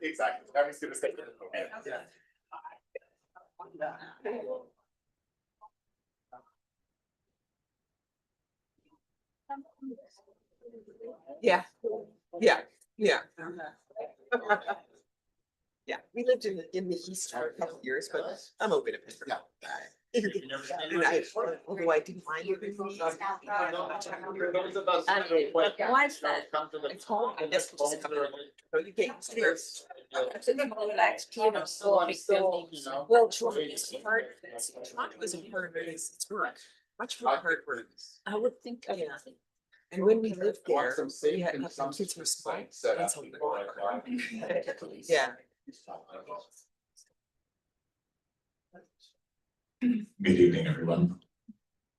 Exactly. Tami's gonna say yeah, yeah, yeah. Yeah, we lived in the East for a couple of years, but I'm open to it. Yeah. And although I didn't mind it. Why's that? It's home, I guess, just come in. So you get used to it. Well, Toronto is hard. Toronto isn't hard, but it's work. Much more hard work. I would think. Yeah. And when we lived there, we had some kids were small. Yeah. Good evening, everyone.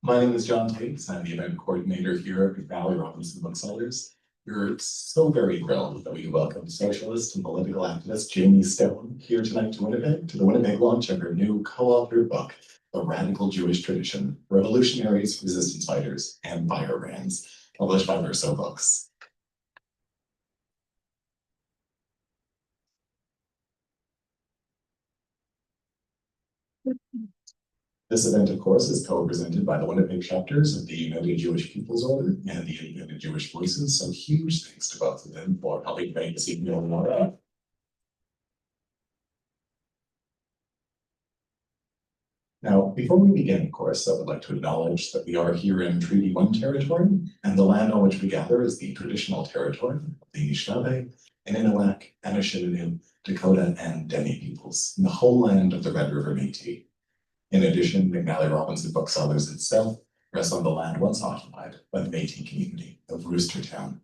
My name is John Tate. I'm the event coordinator here at Valley Robinson Booksellers. We're so very thrilled that we can welcome socialist and political activist Janey Stone here tonight to Winnipeg, to the Winnipeg launch of her new co-authored book, The Radical Jewish Tradition, Revolutionaries, Resistance Fighters, and Firebrands, published by Verso Books. This event, of course, is co-presented by the Winnipeg chapters of the United Jewish People's Order and the Independent Jewish Voices, so huge thanks to both of them for helping make this evening a lot. Now, before we begin, of course, I would like to acknowledge that we are here in Treaty 1 territory, and the land on which we gather is the traditional territory of the Anishinaabe, Ininuak, Anishinaabe, Dakota, and Dene peoples, in the whole land of the Red River Métis. In addition, McNally Robinson Booksellers itself rests on the land once occupied by the Métis community of Roostertown.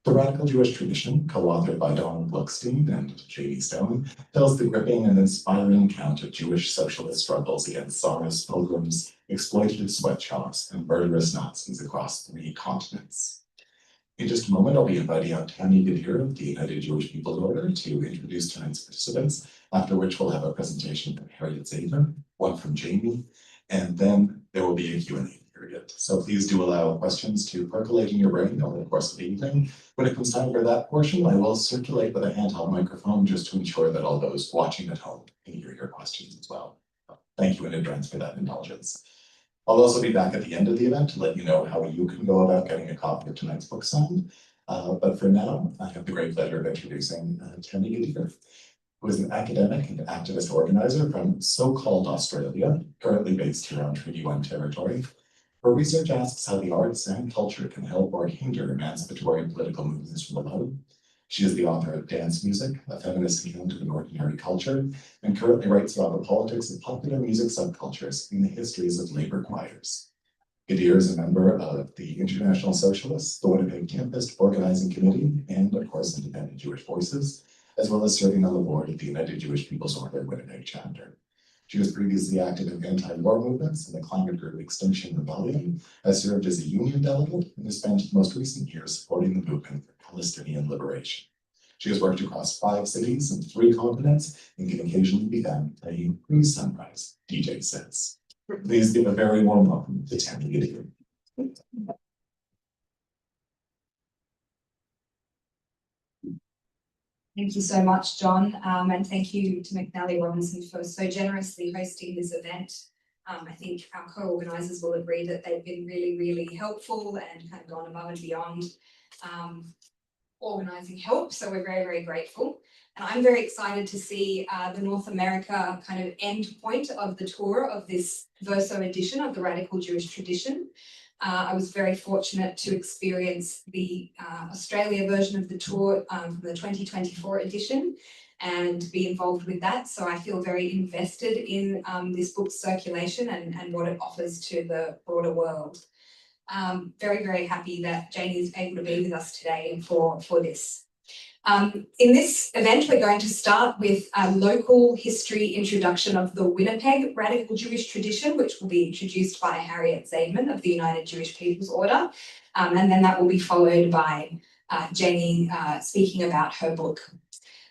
The Radical Jewish Tradition, co-authored by Donny Gluckstein and Janey Stone, tells the gripping and inspiring account of Jewish socialist struggles against tsarist, pogroms, exploitative sweatshops, and murderous Nazis across 3 continents. In just a moment, I'll be inviting out Tami Gadir of the United Jewish People's Order to introduce tonight's participants, after which we'll have a presentation from Harriet Zaidman, one from Janey, and then there will be a Q&A period. So please do allow questions to percolate in your brain over the course of the evening. When it comes time for that portion, I will circulate with a handheld microphone just to ensure that all those watching at home can hear your questions as well. Thank you in advance for that indulgence. I'll also be back at the end of the event to let you know how you can go about getting a copy of tonight's book signed. But for now, I have the great pleasure of introducing Tami Gadir, who is an academic and activist organizer from so-called Australia, currently based here on Treaty 1 territory. Her research asks how the arts and culture can help or hinder emancipatory political movements from below. She is the author of Dance Music, a feminist account of an ordinary culture, and currently writes about the politics of popular music subcultures and the histories of labor choirs. Gadir is a member of the International Socialists, the Winnipeg Tempest Organizing Committee, and of course, Independent Jewish Voices, as well as serving on the board of the United Jewish People's Order Winnipeg chapter. She was previously active in anti-war movements and the climate group Extinction Rebellion, has served as a union delegate, and has spent the most recent years supporting the movement for Palestinian liberation. She has worked across 5 cities and 3 continents, and can occasionally be found playing pre-sunrise DJ sets. Please give a very warm welcome to Tami Gadir. Thank you so much, John, and thank you to McNally Robinson for so generously hosting this event. I think our co-organisers will agree that they've been really, really helpful and kind of gone above and beyond organising help, so we're very, very grateful. And I'm very excited to see the North America kind of end point of the tour of this Verso edition of the Radical Jewish Tradition. I was very fortunate to experience the Australia version of the tour from the 2024 edition and be involved with that. So I feel very invested in this book's circulation and what it offers to the broader world. Very, very happy that Janey is able to be with us today for this. In this event, we're going to start with a local history introduction of the Winnipeg Radical Jewish Tradition, which will be introduced by Harriet Zaidman of the United Jewish People's Order. And then that will be followed by Janey speaking about her book.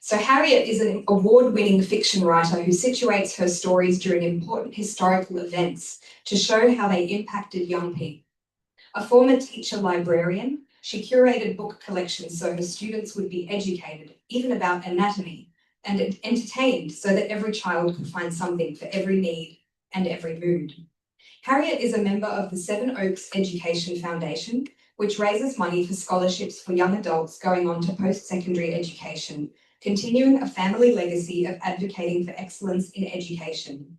So Harriet is an award-winning fiction writer who situates her stories during important historical events to show how they impacted young people. A former teacher librarian, she curated book collections so her students would be educated, even about anatomy, and entertained so that every child could find something for every need and every mood. Harriet is a member of the Seven Oaks Education Foundation, which raises money for scholarships for young adults going on to post-secondary education, continuing a family legacy of advocating for excellence in education.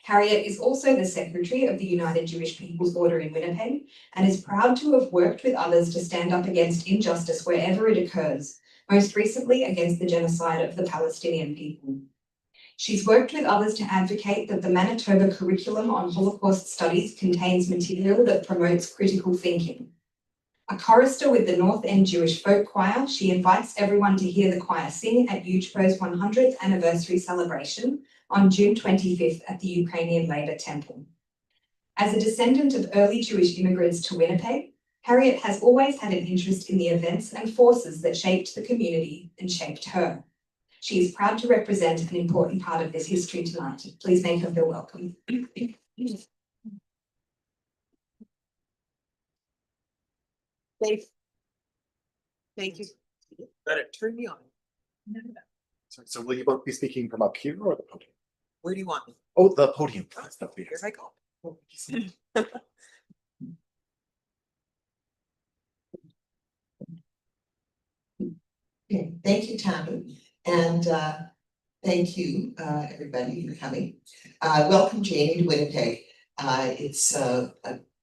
Harriet is also the secretary of the United Jewish People's Order in Winnipeg and is proud to have worked with others to stand up against injustice wherever it occurs, most recently against the genocide of the Palestinian people. She's worked with others to advocate that the Manitoba curriculum on Holocaust studies contains material that promotes critical thinking. A chorister with the North End Jewish Folk Choir, she invites everyone to hear the choir sing at UJPO's 100th anniversary celebration on June 25th at the Ukrainian Labour Temple. As a descendant of early Jewish immigrants to Winnipeg, Harriet has always had an interest in the events and forces that shaped the community and shaped her. She is proud to represent an important part of this history tonight. Please make her feel welcome. Thank you. Better turn me on. So will you both be speaking from up here or the podium? Where do you want me? Oh, the podium. That's the Here I go. Okay, thank you, Tami, and thank you, everybody, for coming. Welcome, Janey, to Winnipeg. It's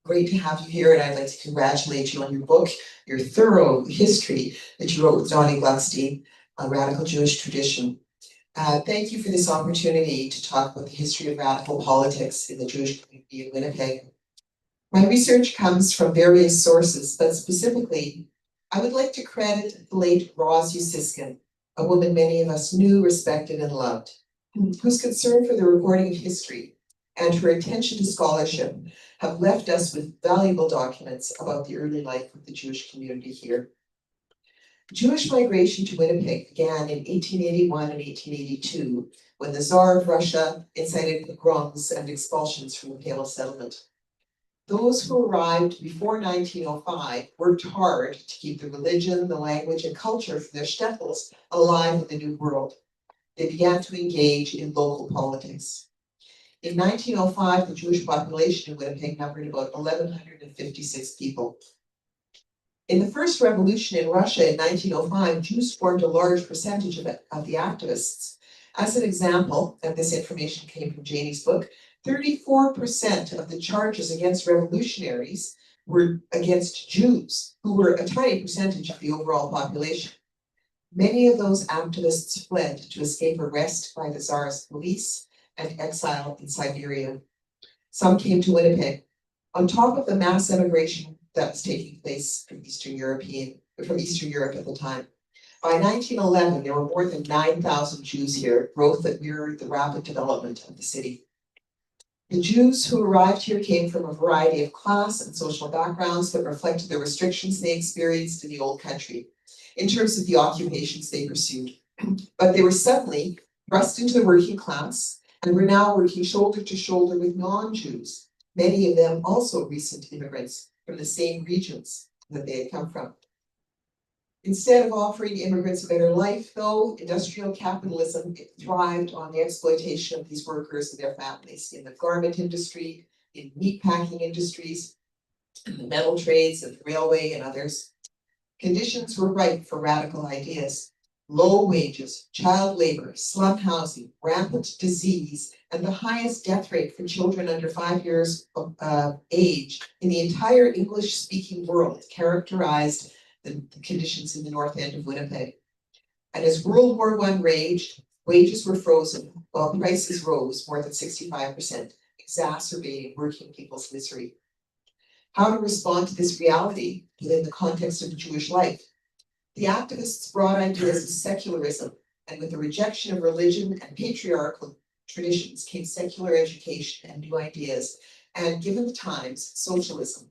great to have you here, and I'd like to congratulate you on your book, your thorough history that you wrote with Donny Gluckstein, A Radical Jewish Tradition. Thank you for this opportunity to talk about the history of radical politics in the Jewish community in Winnipeg. My research comes from various sources, but specifically, I would like to credit the late Roz Usiskin, a woman many of us knew, respected, and loved, whose concern for the recording of history and her attention to scholarship have left us with valuable documents about the early life of the Jewish community here. Jewish migration to Winnipeg began in 1881 and 1882, when the Tsar of Russia incited pogroms and expulsions from the Pale settlement. Those who arrived before 1905 worked hard to keep the religion, the language, and culture for their shtetls alive in the New World. They began to engage in local politics. In 1905, the Jewish population in Winnipeg numbered about 1,156 people. In the first revolution in Russia in 1905, Jews formed a large percentage of the activists. As an example, and this information came from Janey's book, 34% of the charges against revolutionaries were against Jews, who were a tiny percentage of the overall population. Many of those activists fled to escape arrest by the Tsarist police and exile in Siberia. Some came to Winnipeg. On top of the mass emigration that was taking place from Eastern Europe at the time. By 1911, there were more than 9,000 Jews here, growth that mirrored the rapid development of the city. The Jews who arrived here came from a variety of class and social backgrounds that reflected the restrictions they experienced in the old country, in terms of the occupations they pursued. But they were suddenly thrust into the working class and were now working shoulder to shoulder with non-Jews, many of them also recent immigrants from the same regions that they had come from. Instead of offering immigrants a better life, though, industrial capitalism thrived on the exploitation of these workers and their families in the garment industry, in meatpacking industries, in the metal trades and the railway and others. Conditions were ripe for radical ideas. Low wages, child labor, slum housing, rampant disease, and the highest death rate for children under 5 years of age in the entire English-speaking world characterized the conditions in the north end of Winnipeg. And as World War I raged, wages were frozen while prices rose more than 65%, exacerbating working people's misery. How to respond to this reality within the context of Jewish life? The activists brought ideas of secularism, and with the rejection of religion and patriarchal traditions came secular education and new ideas, and given the times, socialism.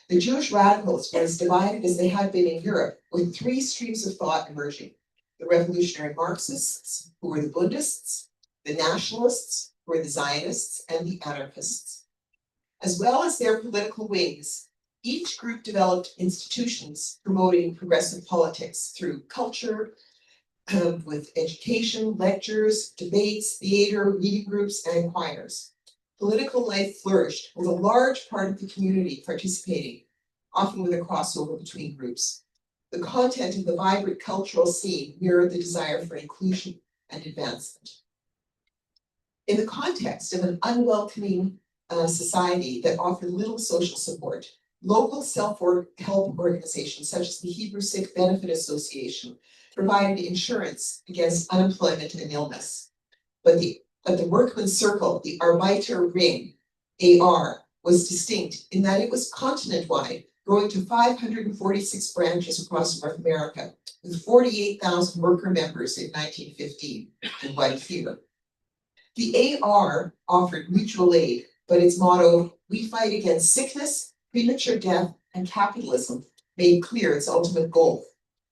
The Jewish radicals were as divided as they had been in Europe, with three streams of thought emerging: the revolutionary Marxists, who were the Bundists, the nationalists, who were the Zionists, and the anarchists. As well as their political wings, each group developed institutions promoting progressive politics through culture, with education, lectures, debates, theater, reading groups, and choirs. Political life flourished with a large part of the community participating, often with a crossover between groups. The content of the vibrant cultural scene mirrored the desire for inclusion and advancement. In the context of an unwelcoming society that offered little social support, local self-help organizations such as the Hebrew Sick Benefit Association provided insurance against unemployment and illness. But the workman's circle, the Arbeiter Ring, AR, was distinct in that it was continent-wide, growing to 546 branches across North America, with 48,000 worker members in 1915, and quite fewer. The AR offered mutual aid, but its motto, "We fight against sickness, premature death, and capitalism," made clear its ultimate goal.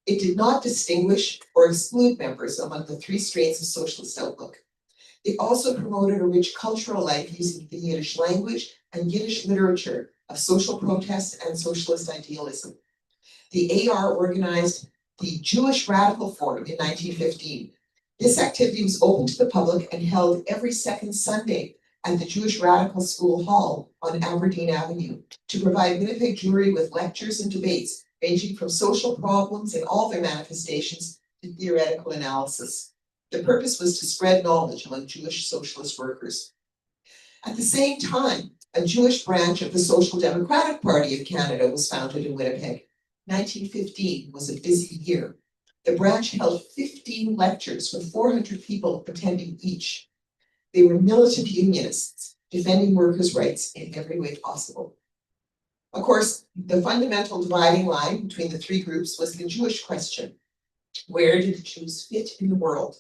It did not distinguish or exclude members among the three strains of socialist outlook. It also promoted a rich cultural life using the Yiddish language and Yiddish literature of social protest and socialist idealism. The AR organized the Jewish Radical Forum in 1915. This activity was open to the public and held every second Sunday at the Jewish Radical School Hall on Aberdeen Avenue to provide Winnipeg Jewry with lectures and debates ranging from social problems in all their manifestations to theoretical analysis. The purpose was to spread knowledge among Jewish socialist workers. At the same time, a Jewish branch of the Social Democratic Party of Canada was founded in Winnipeg. 1915 was a busy year. The branch held 15 lectures with 400 people attending each. They were militant unionists, defending workers' rights in every way possible. Of course, the fundamental dividing line between the three groups was the Jewish question. Where did the Jews fit in the world?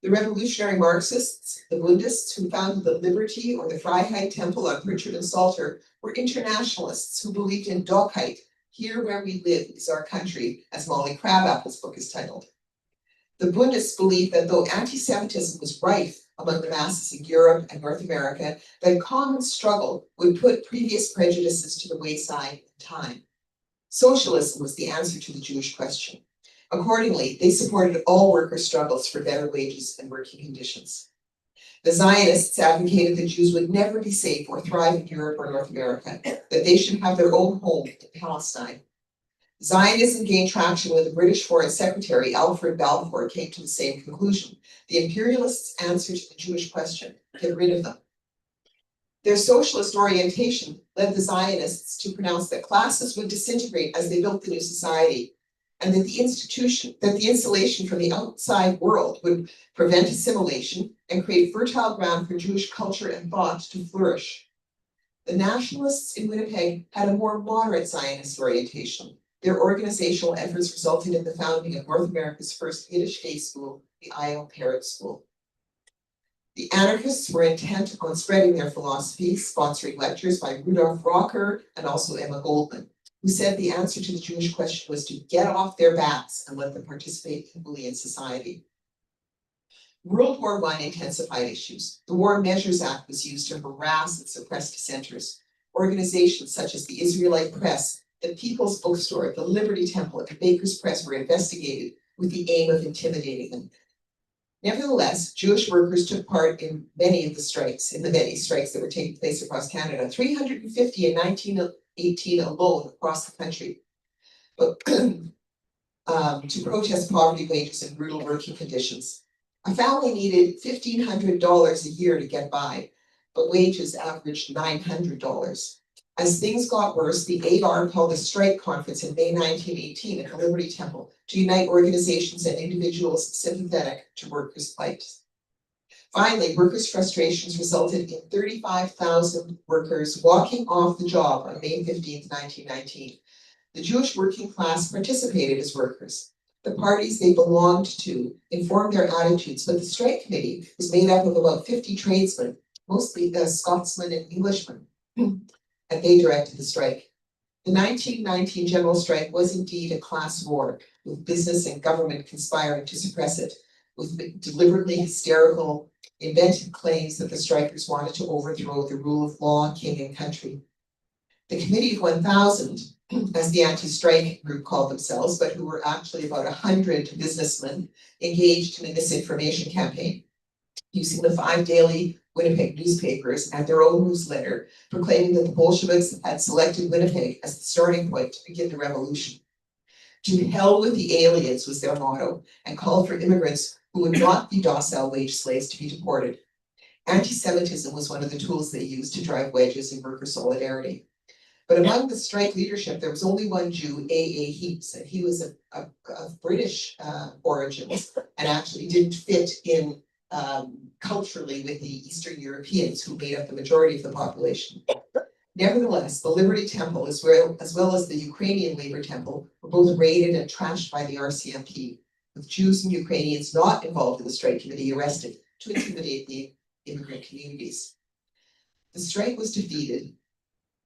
The revolutionary Marxists, the Bundists who founded the Liberty or the Freiheit Temple on Pritchard and Salter, were internationalists who believed in Dockheit, here where we live is our country, as Molly Crabapple's book is titled. The Bundists believed that though anti-Semitism was rife among the masses in Europe and North America, that common struggle would put previous prejudices to the wayside in time. Socialism was the answer to the Jewish question. Accordingly, they supported all worker struggles for better wages and working conditions. The Zionists advocated that Jews would never be safe or thrive in Europe or North America, that they should have their own home in Palestine. Zionism gained traction when the British Foreign Secretary Alfred Balfour came to the same conclusion. The imperialists' answer to the Jewish question: get rid of them. Their socialist orientation led the Zionists to pronounce that classes would disintegrate as they built the new society, and that the insulation from the outside world would prevent assimilation and create fertile ground for Jewish culture and thought to flourish. The nationalists in Winnipeg had a more moderate Zionist orientation. Their organizational efforts resulted in the founding of North America's first Yiddish day school, the Io Parrott School. The anarchists were intent on spreading their philosophy, sponsoring lectures by Rudolf Rocker and also Emma Goldman, who said the answer to the Jewish question was to get off their backs and let them participate equally in society. World War I intensified issues. The War Measures Act was used to harass and suppress dissenters. Organizations such as the Israelite Press, the People's Bookstore, the Liberty Temple, and Baker's Press were investigated with the aim of intimidating them. Nevertheless, Jewish workers took part in many strikes that were taking place across Canada, 350 in 1918 alone across the country, but to protest poverty wages and brutal working conditions. A family needed $1,500 a year to get by, but wages averaged $900. As things got worse, the AR called a strike conference in May 1918 at the Liberty Temple to unite organizations and individuals sympathetic to workers' plight. Finally, workers' frustrations resulted in 35,000 workers walking off the job on May 15, 1919. The Jewish working class participated as workers. The parties they belonged to informed their attitudes, but the strike committee was made up of about 50 tradesmen, mostly Scotsmen and Englishmen, and they directed the strike. The 1919 general strike was indeed a class war, with business and government conspiring to suppress it, with deliberately hysterical, invented claims that the strikers wanted to overthrow the rule of law, king, and country. The Committee of 1,000, as the anti-strike group called themselves, but who were actually about 100 businessmen, engaged in a misinformation campaign, using the 5 daily Winnipeg newspapers and their own newsletter, proclaiming that the Bolsheviks had selected Winnipeg as the starting point to begin the revolution. To hell with the aliens was their motto, and called for immigrants who would not be docile wage slaves to be deported. Anti-Semitism was one of the tools they used to drive wedges in worker solidarity. But among the strike leadership, there was only one Jew, A. Heaps, and he was of British origins and actually didn't fit in culturally with the Eastern Europeans who made up the majority of the population. Nevertheless, the Liberty Temple, as well as the Ukrainian Labor Temple, were both raided and trashed by the RCMP, with Jews and Ukrainians not involved in the strike committee arrested to intimidate the immigrant communities. The strike was defeated,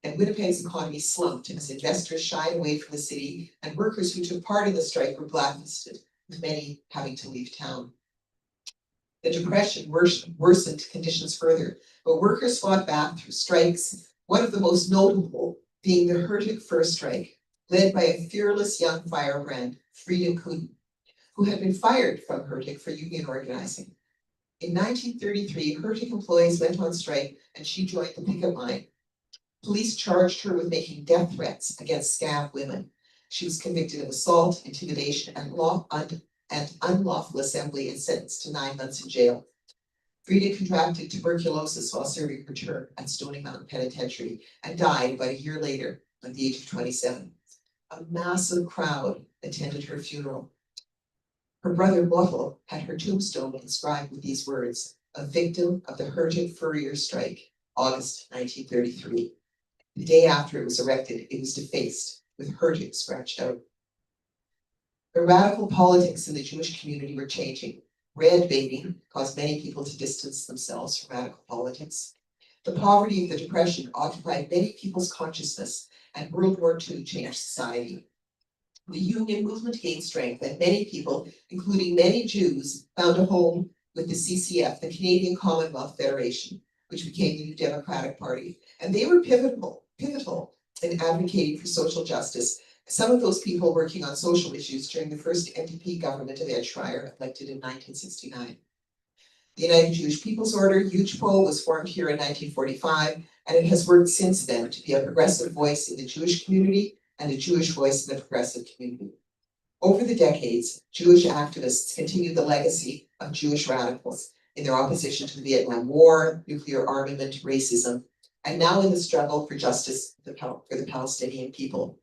and Winnipeg's economy slumped as investors shied away from the city, and workers who took part in the strike were blacklisted, with many having to leave town. The Depression worsened conditions further, but workers fought back through strikes, one of the most notable being the Hertig Fur Strike, led by a fearless young firebrand, Frida Kuden, who had been fired from Hertig for union organizing. In 1933, Hertig employees went on strike and she joined the picket line. Police charged her with making death threats against scab women. She was convicted of assault, intimidation, and unlawful assembly and sentenced to 9 months in jail. Frida contracted tuberculosis while serving her term at Stony Mountain Penitentiary and died about a year later at the age of 27. A massive crowd attended her funeral. Her brother Bottle had her tombstone inscribed with these words, "A victim of the Hertig Furrier Strike, August 1933. The day after it was erected, it was defaced, with Hertig scratched out. The radical politics in the Jewish community were changing. Red baiting caused many people to distance themselves from radical politics. The poverty of the Depression occupied many people's consciousness, and World War II changed society. The union movement gained strength, and many people, including many Jews, found a home with the CCF, the Canadian Commonwealth Federation, which became the New Democratic Party. And they were pivotal in advocating for social justice. Some of those people working on social issues during the first NDP government of Ed Schreier, elected in 1969. The United Jewish People's Order, UJPO, was formed here in 1945, and it has worked since then to be a progressive voice in the Jewish community and a Jewish voice in the progressive community. Over the decades, Jewish activists continued the legacy of Jewish radicals in their opposition to the Vietnam War, nuclear armament, racism, and now in the struggle for justice for the Palestinian people.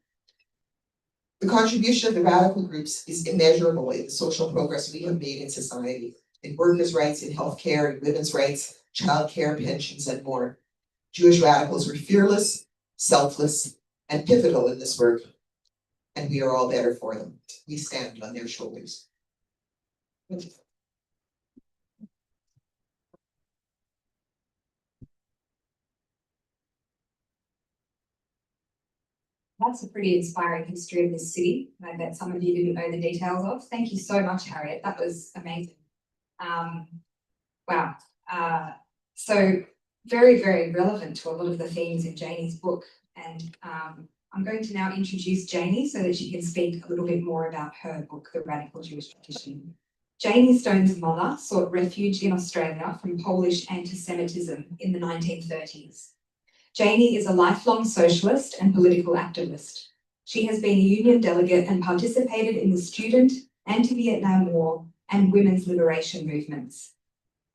The contribution of the radical groups is immeasurable in the social progress we have made in society, in workers' rights, in healthcare, in women's rights, childcare, pensions, and more. Jewish radicals were fearless, selfless, and pivotal in this work, and we are all better for them. We stand on their shoulders. That's a pretty inspiring history of this city. I bet some of you didn't know the details of. Thank you so much, Harriet. That was amazing. Wow. So very, very relevant to a lot of the themes in Janey's book. And I'm going to now introduce Janey so that she can speak a little bit more about her book, The Radical Jewish Tradition. Janey Stone's mother sought refuge in Australia from Polish anti-Semitism in the 1930s. Janey is a lifelong socialist and political activist. She has been a union delegate and participated in the student, anti-Vietnam War, and women's liberation movements.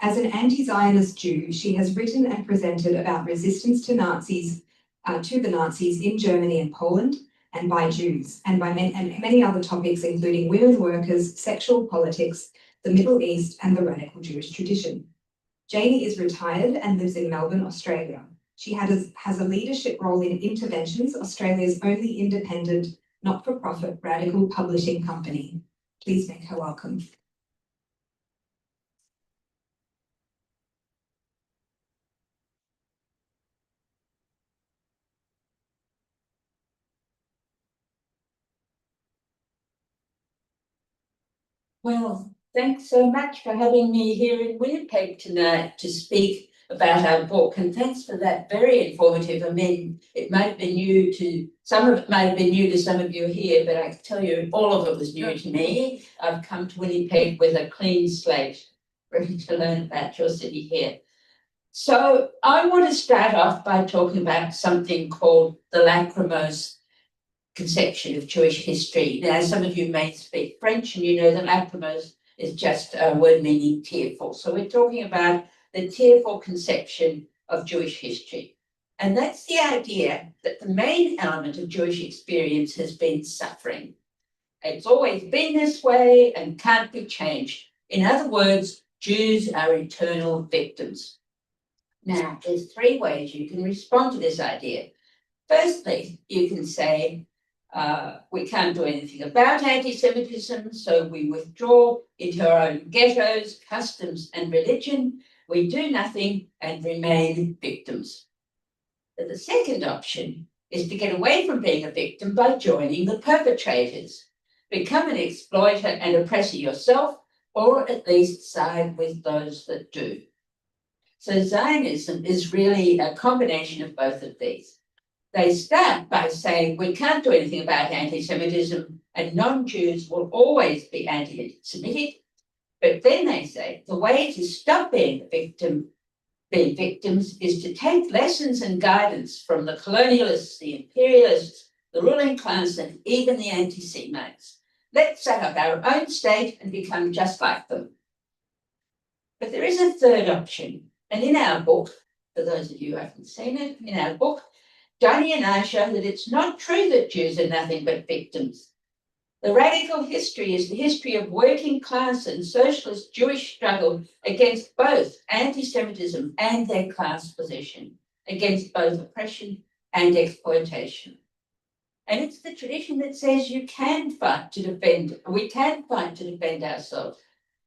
As an anti-Zionist Jew, she has written and presented about resistance to the Nazis in Germany and Poland, and by Jews, and many other topics, including women workers, sexual politics, the Middle East, and the radical Jewish tradition. Janey is retired and lives in Melbourne, Australia. She has a leadership role in Interventions, Australia's only independent, not-for-profit radical publishing company. Please make her welcome. Well, thanks so much for having me here in Winnipeg tonight to speak about our book, and thanks for that, very informative. I mean, it might have been new to, some of it might have been new to some of you here, but I can tell you all of it was new to me. I've come to Winnipeg with a clean slate, ready to learn about your city here. So I want to start off by talking about something called the lachrymose conception of Jewish history. Now, some of you may speak French, and you know that lachrymose is just a word meaning tearful. So we're talking about the tearful conception of Jewish history. And that's the idea that the main element of Jewish experience has been suffering. It's always been this way and can't be changed. In other words, Jews are eternal victims. Now, there's three ways you can respond to this idea. Firstly, you can say, we can't do anything about anti-Semitism, so we withdraw into our own ghettos, customs, and religion. We do nothing and remain victims. But the second option is to get away from being a victim by joining the perpetrators. Become an exploiter and oppressor yourself, or at least side with those that do. So Zionism is really a combination of both of these. They start by saying we can't do anything about anti-Semitism and non-Jews will always be anti-Semitic. But then they say the way to stop being victims is to take lessons and guidance from the colonialists, the imperialists, the ruling class, and even the anti-Semites. Let's set up our own state and become just like them. But there is a third option. And in our book, for those of you who haven't seen it, in our book, Donny and I show that it's not true that Jews are nothing but victims. The radical history is the history of working class and socialist Jewish struggle against both anti-Semitism and their class position, against both oppression and exploitation. And it's the tradition that says we can fight to defend ourselves.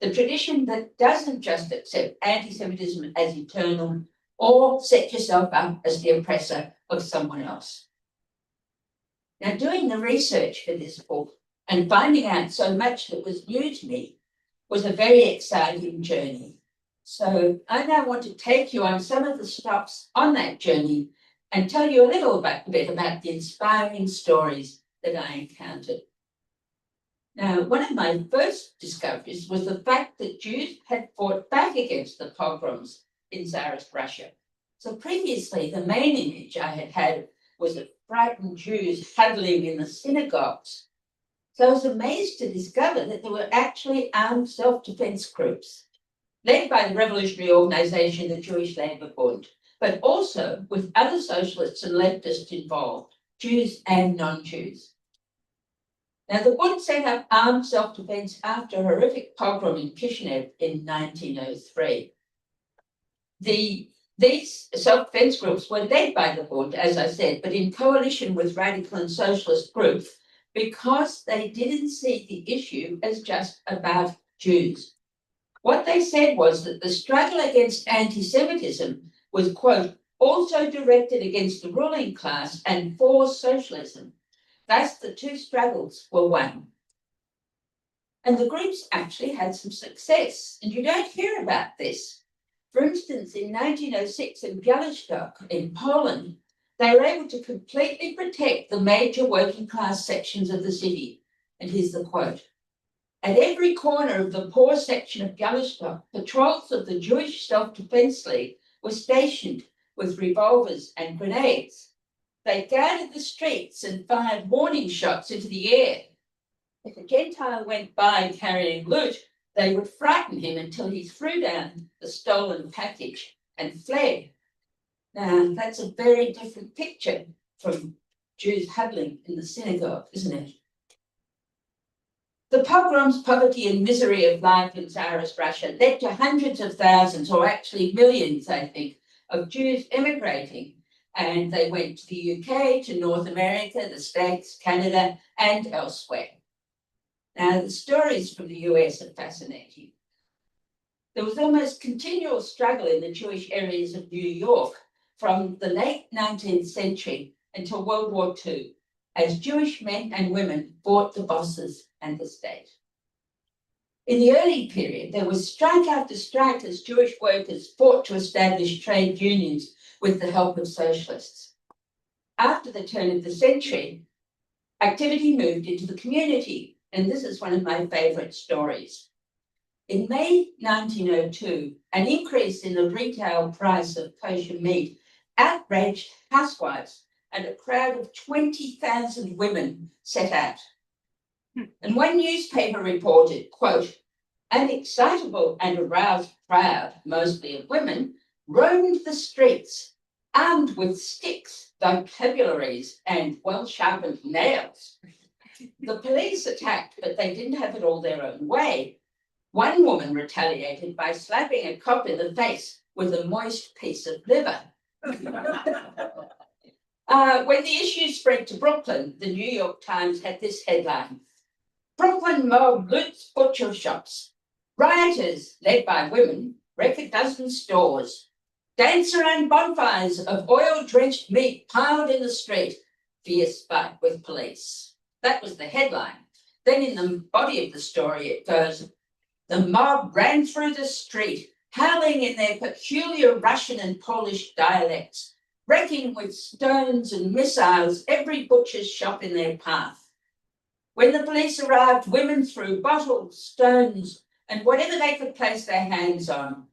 The tradition that doesn't just accept anti-Semitism as eternal or set yourself up as the oppressor of someone else. Now, doing the research for this book and finding out so much that was new to me was a very exciting journey. So I now want to take you on some of the stops on that journey and tell you a little bit about the inspiring stories that I encountered. Now, one of my first discoveries was the fact that Jews had fought back against the pogroms in Tsarist Russia. So previously, the main image I had had was of frightened Jews huddling in the synagogues. So I was amazed to discover that there were actually armed self-defense groups, led by the revolutionary organization, the Jewish Labour Bund, but also with other socialists and leftists involved, Jews and non-Jews. Now, the Bund set up armed self-defense after a horrific pogrom in Kishinev in 1903. These self-defense groups were led by the Bund, as I said, but in coalition with radical and socialist groups because they didn't see the issue as just about Jews. What they said was that the struggle against anti-Semitism was, quote, also directed against the ruling class and for socialism. Thus, the two struggles were one. And the groups actually had some success, and you don't hear about this. For instance, in 1906 in Białystok in Poland, they were able to completely protect the major working class sections of the city. And here's the quote. At every corner of the poor section of Białystok, patrols of the Jewish Self-Defense League were stationed with revolvers and grenades. They guarded the streets and fired warning shots into the air. If a Gentile went by carrying loot, they would frighten him until he threw down the stolen package and fled. Now, that's a very different picture from Jews huddling in the synagogue, isn't it? The pogroms, poverty and misery of life in Tsarist Russia led to hundreds of thousands, or actually millions, I think, of Jews emigrating. And they went to the UK, to North America, the States, Canada, and elsewhere. Now, the stories from the US are fascinating. There was almost continual struggle in the Jewish areas of New York from the late 19th century until World War II, as Jewish men and women fought the bosses and the state. In the early period, there was strike after strike as Jewish workers fought to establish trade unions with the help of socialists. After the turn of the century, activity moved into the community, and this is one of my favourite stories. In May 1902, an increase in the retail price of kosher meat outraged housewives, and a crowd of 20,000 women set out. And one newspaper reported, quote, an excitable and aroused crowd, mostly of women, roamed the streets, armed with sticks, vocabularies, and well-sharpened nails. The police attacked, but they didn't have it all their own way. One woman retaliated by slapping a cop in the face with a moist piece of liver. When the issue spread to Brooklyn, the New York Times had this headline: Brooklyn mob loots butcher shops. Rioters, led by women, wreck a dozen stores. Dance around bonfires of oil-drenched meat piled in the street. Fierce fight with police. That was the headline. Then in the body of the story it goes, the mob ran through the street, howling in their peculiar Russian and Polish dialects, wrecking with stones and missiles every butcher's shop in their path. When the police arrived, women threw bottles, stones, and whatever they could place their hands on.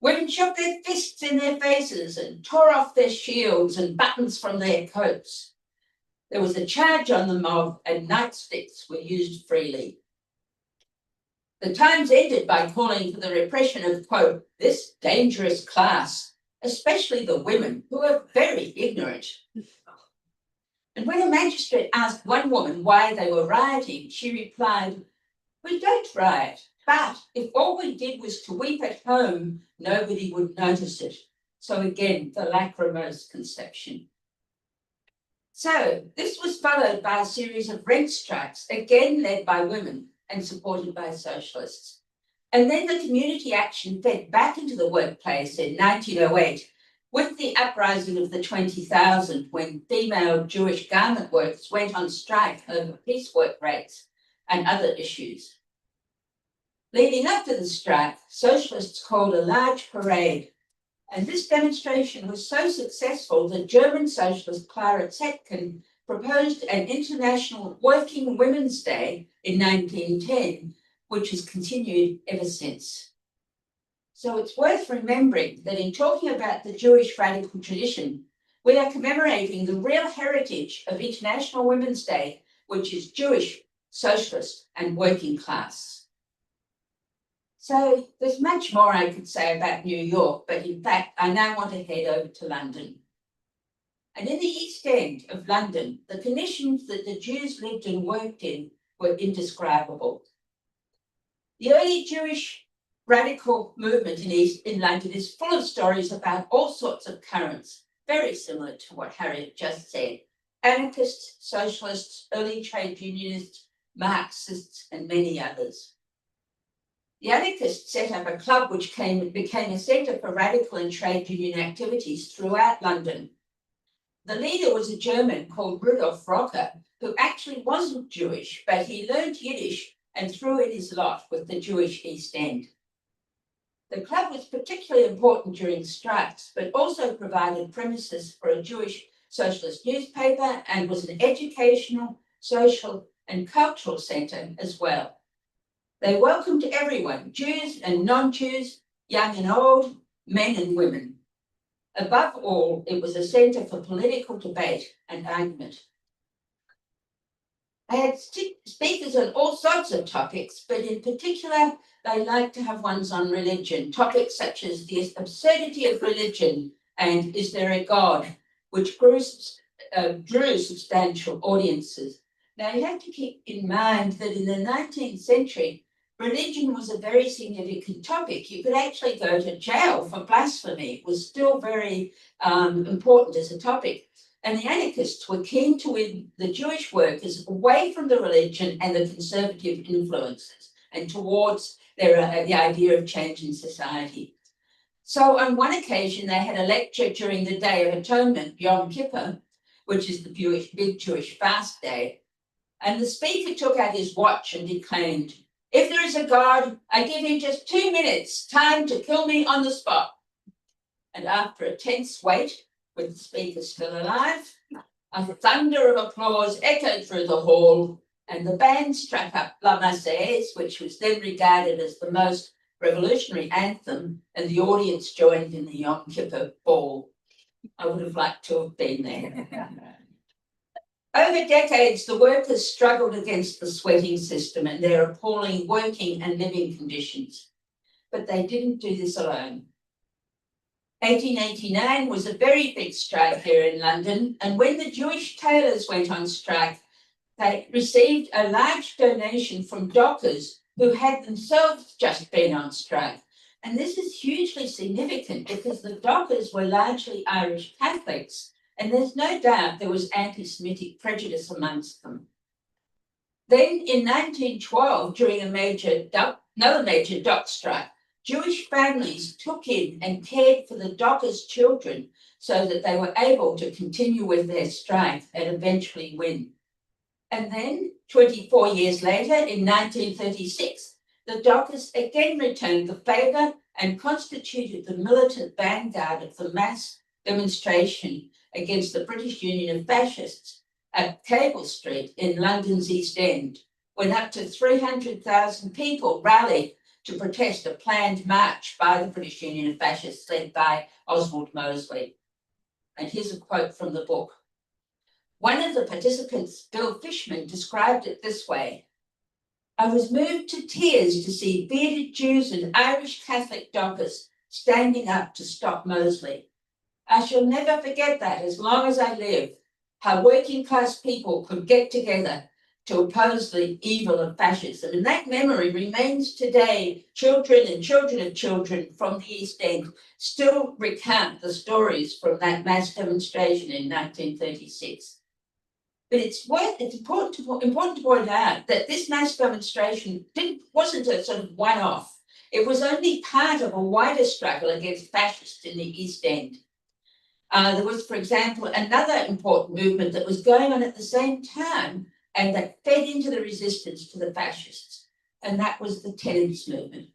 Women shook their fists in their faces and tore off their shields and buttons from their coats. There was a charge on the mob, and nightsticks were used freely. The Times ended by calling for the repression of, quote, this dangerous class, especially the women, who are very ignorant. And when a magistrate asked one woman why they were rioting, she replied, we don't riot, but if all we did was to weep at home, nobody would notice it. So again, the lachrymose conception. So this was followed by a series of rent strikes, again led by women and supported by socialists. And then the community action fed back into the workplace in 1908 with the uprising of the 20,000, when female Jewish garment workers went on strike over piecework rates and other issues. Leading up to the strike, socialists called a large parade, and this demonstration was so successful that German socialist Clara Zetkin proposed an International Working Women's Day in 1910, which has continued ever since. So it's worth remembering that in talking about the Jewish radical tradition, we are commemorating the real heritage of International Women's Day, which is Jewish, socialist, and working class. So there's much more I could say about New York, but in fact, I now want to head over to London. And in the East End of London, the conditions that the Jews lived and worked in were indescribable. The early Jewish radical movement in London is full of stories about all sorts of currents, very similar to what Harriet just said. Anarchists, socialists, early trade unionists, Marxists, and many others. The anarchists set up a club which became a centre for radical and trade union activities throughout London. The leader was a German called Rudolf Rocker, who actually wasn't Jewish, but he learned Yiddish and threw in his lot with the Jewish East End. The club was particularly important during strikes, but also provided premises for a Jewish socialist newspaper and was an educational, social, and cultural centre as well. They welcomed everyone, Jews and non-Jews, young and old, men and women. Above all, it was a centre for political debate and argument. I had speakers on all sorts of topics, but in particular, they liked to have ones on religion, topics such as the absurdity of religion and is there a God, which drew substantial audiences. Now, you have to keep in mind that in the 19th century, religion was a very significant topic. You could actually go to jail for blasphemy. It was still very important as a topic. And the anarchists were keen to win the Jewish workers away from the religion and the conservative influences and towards the idea of change in society. So on one occasion, they had a lecture during the Day of Atonement, Yom Kippur, which is the big Jewish fast day. And the speaker took out his watch and declaimed, If there is a guard, I give him just 2 minutes time to kill me on the spot. And after a tense wait, with the speaker still alive, a thunder of applause echoed through the hall, and the band struck up La Marseillaise, which was then regarded as the most revolutionary anthem, and the audience joined in the Yom Kippur Ball. I would have liked to have been there. Over decades, the workers struggled against the sweating system and their appalling working and living conditions. But they didn't do this alone. 1889 was a very big strike here in London, and when the Jewish tailors went on strike, they received a large donation from dockers who had themselves just been on strike. And this is hugely significant because the dockers were largely Irish Catholics, and there's no doubt there was anti-Semitic prejudice amongst them. Then in 1912, during another major dock strike, Jewish families took in and cared for the dockers' children so that they were able to continue with their strike and eventually win. And then 24 years later, in 1936, the dockers again returned the favour and constituted the militant vanguard of the mass demonstration against the British Union of Fascists at Cable Street in London's East End, when up to 300,000 people rallied to protest a planned march by the British Union of Fascists led by Oswald Mosley. And here's a quote from the book. One of the participants, Bill Fishman, described it this way: I was moved to tears to see bearded Jews and Irish Catholic dockers standing up to stop Mosley. I shall never forget that as long as I live, how working class people could get together to oppose the evil of fascism. And that memory remains today. Children and children of children from the East End still recount the stories from that mass demonstration in 1936. But it's important to point out that this mass demonstration wasn't a sort of one-off. It was only part of a wider struggle against fascists in the East End. There was, for example, another important movement that was going on at the same time and that fed into the resistance to the fascists, and that was the tenants movement.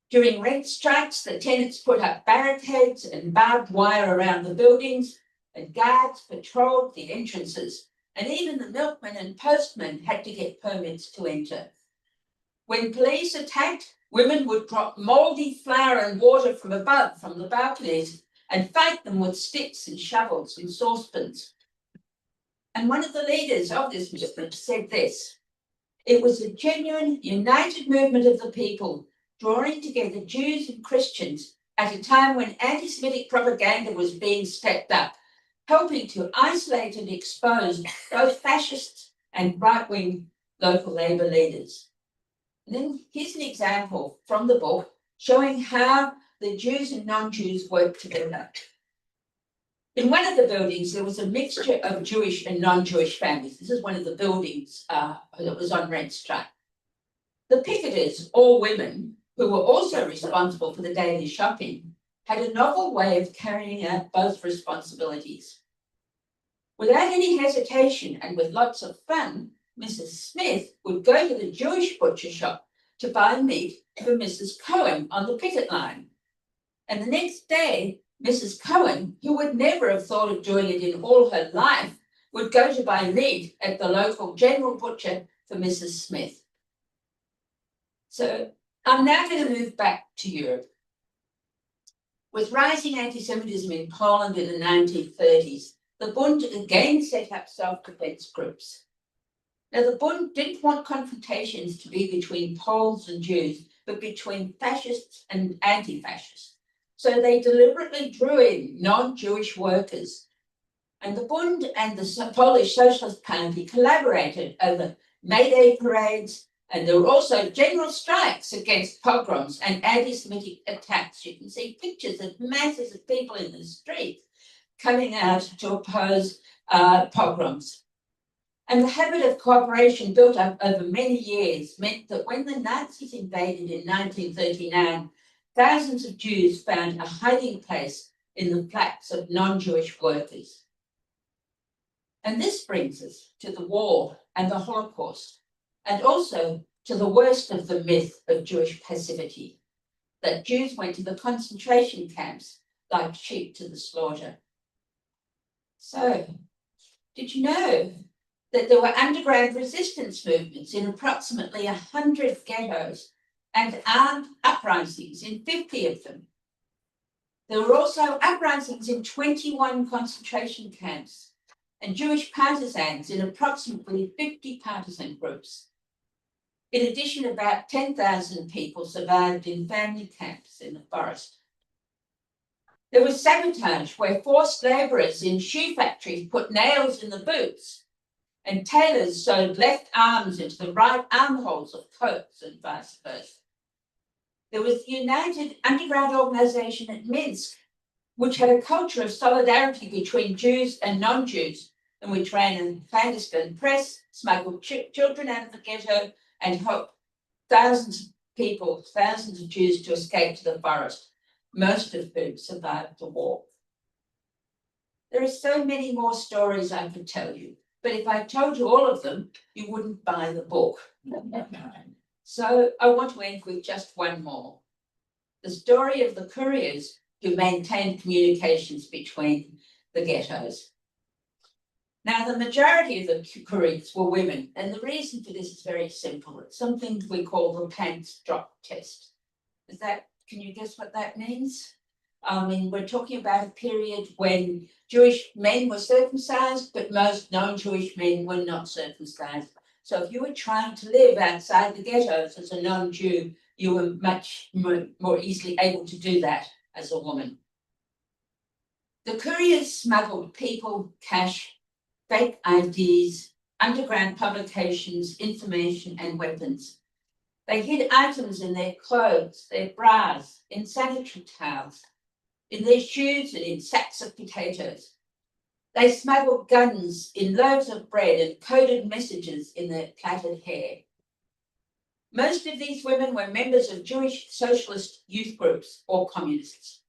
During rent strikes, the tenants put up barricades and barbed wire around the buildings, and guards patrolled the entrances, and even the milkmen and postmen had to get permits to enter. When police attacked, women would drop mouldy flour and water from above, from the balconies, and fight them with sticks and shovels and saucepans. And one of the leaders of this movement said this: it was a genuine, united movement of the people, drawing together Jews and Christians at a time when anti-Semitic propaganda was being stepped up, helping to isolate and expose both fascists and right-wing local Labour leaders. And then here's an example from the book showing how the Jews and non-Jews worked together. In one of the buildings, there was a mixture of Jewish and non-Jewish families. This is one of the buildings that was on rent strike. The picketers, all women, who were also responsible for the daily shopping, had a novel way of carrying out both responsibilities. Without any hesitation and with lots of fun, Mrs. Smith would go to the Jewish butcher shop to buy meat for Mrs. Cohen on the picket line. And the next day, Mrs. Cohen, who would never have thought of doing it in all her life, would go to buy meat at the local general butcher for Mrs. Smith. So I'm now going to move back to Europe. With rising anti-Semitism in Poland in the 1930s, the Bund again set up self-defense groups. Now, the Bund didn't want confrontations to be between Poles and Jews, but between fascists and anti-fascists. So they deliberately drew in non-Jewish workers. And the Bund and the Polish Socialist Party collaborated over May Day parades, and there were also general strikes against pogroms and anti-Semitic attacks. You can see pictures of masses of people in the streets coming out to oppose pogroms. And the habit of cooperation built up over many years meant that when the Nazis invaded in 1939, thousands of Jews found a hiding place in the flats of non-Jewish workers. And this brings us to the war and the Holocaust, and also to the worst of the myth of Jewish passivity, that Jews went to the concentration camps like sheep to the slaughter. So, did you know that there were underground resistance movements in approximately 100 ghettos and armed uprisings in 50 of them? There were also uprisings in 21 concentration camps and Jewish partisans in approximately 50 partisan groups. In addition, about 10,000 people survived in family camps in the forest. There was sabotage where forced labourers in shoe factories put nails in the boots and tailors sewed left arms into the right armholes of coats and vice versa. There was the United Underground Organisation at Minsk, which had a culture of solidarity between Jews and non-Jews, and which ran a clandestine press, smuggled children out of the ghetto, and helped thousands of people, thousands of Jews to escape to the forest, most of whom survived the war. There are so many more stories I could tell you, but if I told you all of them, you wouldn't buy the book. So I want to end with just one more. The story of the couriers who maintained communications between the ghettos. Now, the majority of the couriers were women, and the reason for this is very simple. It's something we call the pants drop test. Can you guess what that means? I mean, we're talking about a period when Jewish men were circumcised, but most non-Jewish men were not circumcised. So if you were trying to live outside the ghettos as a non-Jew, you were much more easily able to do that as a woman. The couriers smuggled people, cash, fake IDs, underground publications, information, and weapons. They hid items in their clothes, their bras, in sanitary towels, in their shoes, and in sacks of potatoes. They smuggled guns in loaves of bread and coded messages in their plaited hair. Most of these women were members of Jewish socialist youth groups or communists,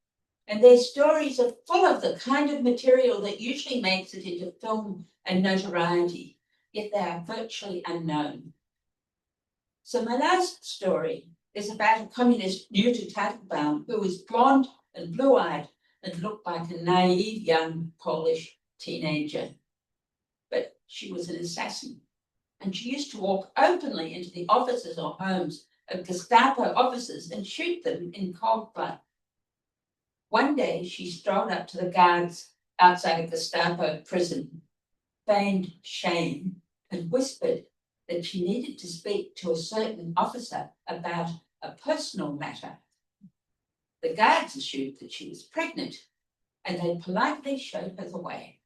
and their stories are full of the kind of material that usually makes it into film and notoriety, yet they are virtually unknown. So my last story is about a communist new to Tattlebaum who was blonde and blue-eyed and looked like a naive young Polish teenager. But she was an assassin, and she used to walk openly into the offices or homes of Gestapo officers and shoot them in cold blood. One day she strolled up to the guards outside a Gestapo prison, feigned shame, and whispered that she needed to speak to a certain officer about a personal matter. The guards assumed that she was pregnant, and they politely showed her the way.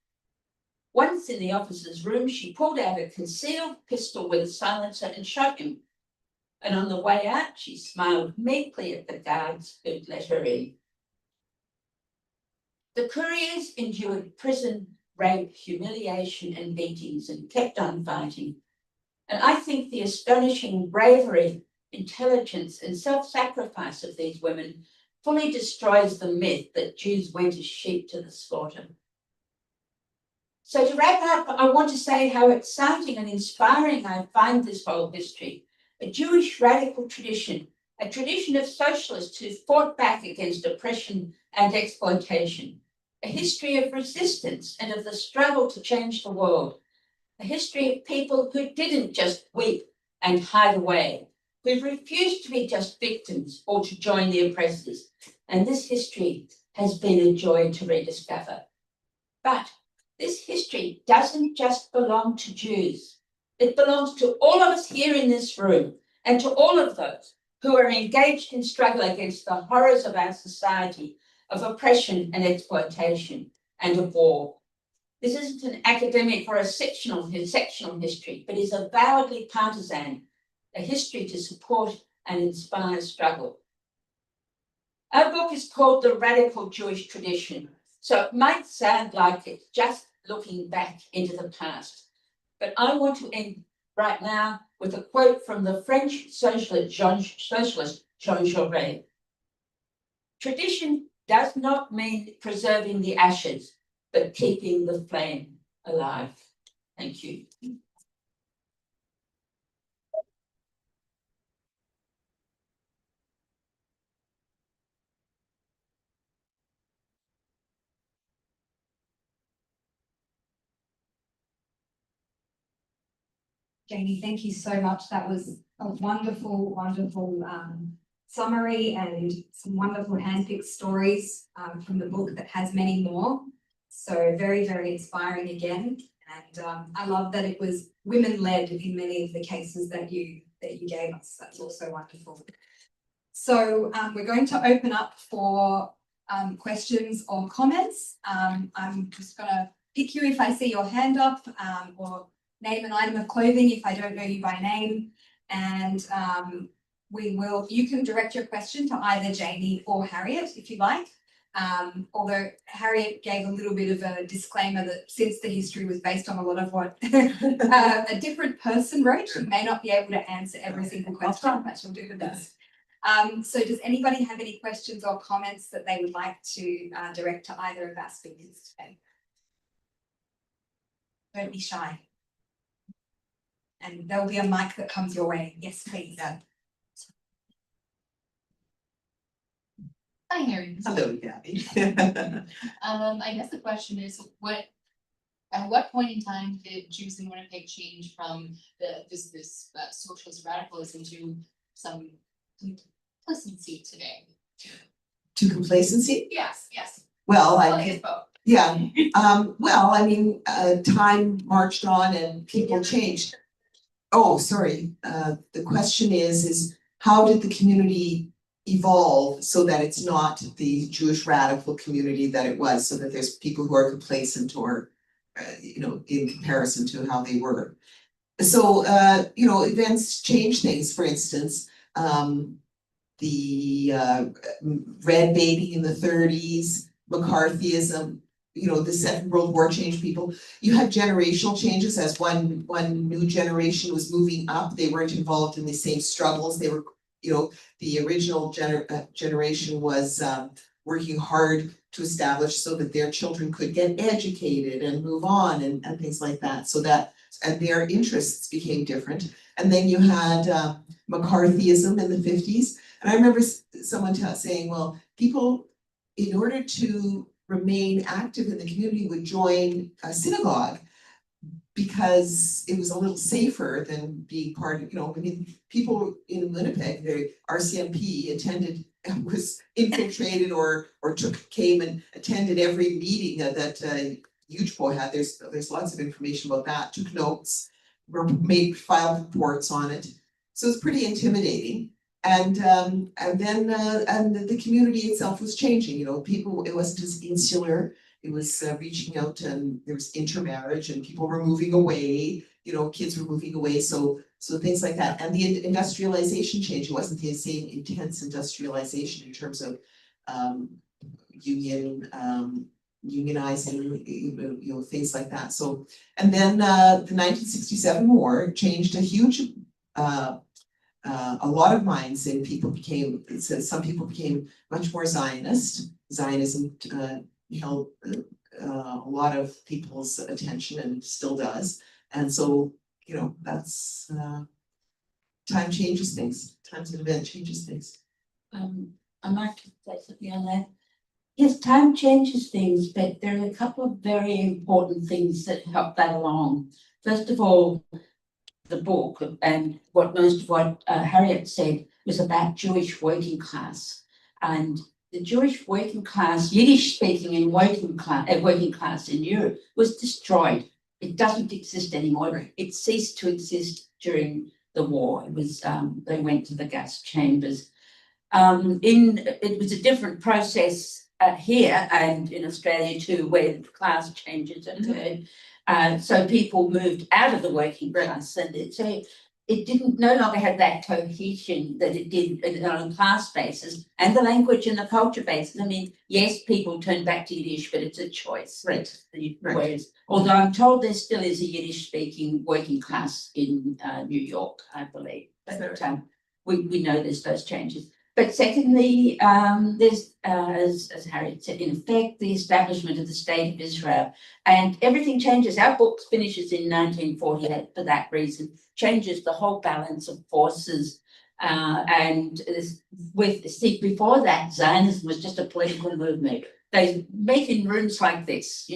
Once in the officer's room, she pulled out a concealed pistol with a silencer and shot him. And on the way out, she smiled meekly at the guards who'd let her in. The couriers endured prison, rape, humiliation, and beatings and kept on fighting. And I think the astonishing bravery, intelligence, and self-sacrifice of these women fully destroys the myth that Jews went as sheep to the slaughter. So to wrap up, I want to say how exciting and inspiring I find this whole history. A Jewish radical tradition, a tradition of socialists who fought back against oppression and exploitation, a history of resistance and of the struggle to change the world, a history of people who didn't just weep and hide away, who refused to be just victims or to join the oppressors. And this history has been a joy to rediscover. But this history doesn't just belong to Jews. It belongs to all of us here in this room and to all of those who are engaged in struggle against the horrors of our society, of oppression and exploitation and of war. This isn't an academic or a sectional history, but is avowedly partisan, a history to support and inspire struggle. Our book is called The Radical Jewish Tradition, so it might sound like it's just looking back into the past. But I want to end right now with a quote from the French socialist Jean Jaurès. Tradition does not mean preserving the ashes, but keeping the flame alive. Thank you. Janey, thank you so much. That was a wonderful, wonderful summary and some wonderful handpicked stories from the book that has many more. So very, very inspiring again. And I love that it was women-led in many of the cases that you gave us. That's also wonderful. So we're going to open up for questions or comments. I'm just going to pick you if I see your hand up, or name an item of clothing if I don't know you by name. And you can direct your question to either Janey or Harriet if you like. Although Harriet gave a little bit of a disclaimer that since the history was based on a lot of what a different person wrote, she may not be able to answer every single question, but she'll do her best. So does anybody have any questions or comments that they would like to direct to either of our speakers today? Don't be shy. And there'll be a mic that comes your way. Yes, please. Hi, Harry. Hello, Gabby. I guess the question is, at what point in time did Jews in Winnipeg change from this socialist radicalism to some complacency today? To complacency? Yes. Well, Well, I guess both. yeah, well, I mean, time marched on and people changed. Oh, sorry, the question is how did the community evolve so that it's not the Jewish radical community that it was, so that there's people who are complacent or, in comparison to how they were. So, events change things. For instance, the red baby in the 30s, McCarthyism, the Second World War changed people. You had generational changes as one new generation was moving up. They weren't involved in the same struggles. They were, the original generation was working hard to establish so that their children could get educated and move on and things like that. So that, and their interests became different. And then you had McCarthyism in the 50s. And I remember someone saying, well, people, in order to remain active in the community, would join a synagogue because it was a little safer than being part of, people in Winnipeg, the RCMP attended, was infiltrated or came and attended every meeting that UJPO had. There's lots of information about that, took notes, filed reports on it. So it's pretty intimidating. And then the community itself was changing, people, it wasn't as insular, it was reaching out, and there was intermarriage and people were moving away, kids were moving away, so things like that. And the industrialization changed. It wasn't the same intense industrialization in terms of unionizing, things like that. So, and then the 1967 war changed a huge a lot of minds, and some people became much more Zionist. Zionism held a lot of people's attention and still does. And so, that's time changes things. Times and event changes things. I'd like to say something on that. Yes, time changes things, but there are a couple of very important things that help that along. First of all, the book and most of what Harriet said was about Jewish working class, and the Jewish working class, Yiddish speaking in working class in Europe was destroyed. It doesn't exist anymore. It ceased to exist during the war. It was they went to the gas chambers. It was a different process here and in Australia too, where the class changes occurred. So people moved out of the working class, and it didn't no longer have that cohesion that it did on a class basis and the language and the culture basis. I mean, yes, people turn back to Yiddish, but it's a choice. Right. Whereas, although I'm told there still is a Yiddish-speaking working class in New York, I believe, but we know there's those changes. But secondly, there's, as Harriet said, in effect, the establishment of the State of Israel, and everything changes. Our book finishes in 1948 for that reason, changes the whole balance of forces. And before that, Zionism was just a political movement. They met in rooms like this,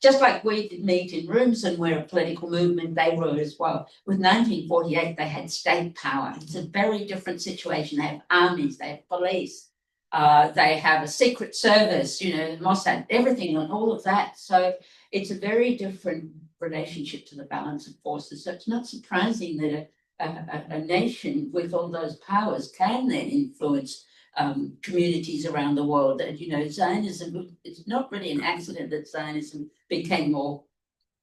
Just like we did meet in rooms and we're a political movement, they were as well. With 1948, they had state power. It's a very different situation. They have armies, they have police, they have a secret service, you know, Mossad, everything and all of that. So it's a very different relationship to the balance of forces. So it's not surprising that a nation with all those powers can then influence communities around the world. And, you know, Zionism, it's not really an accident that Zionism became more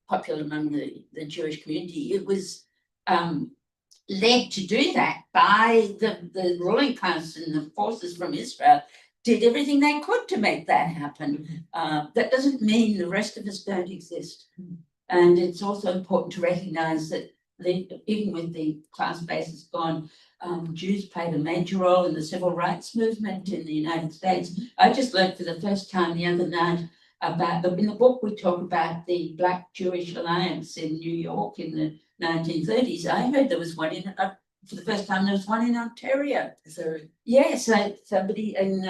popular among the Jewish community. It was led to do that by the ruling class and the forces from Israel did everything they could to make that happen. That doesn't mean the rest of us don't exist. And it's also important to recognize that even with the class basis gone, Jews played a major role in the civil rights movement in the United States. I just learned for the first time the other night about, in the book we talk about the Black Jewish Alliance in New York in the 1930s. I heard there was one in, for the first time, there was one in Ontario. Is there? Yes, somebody in,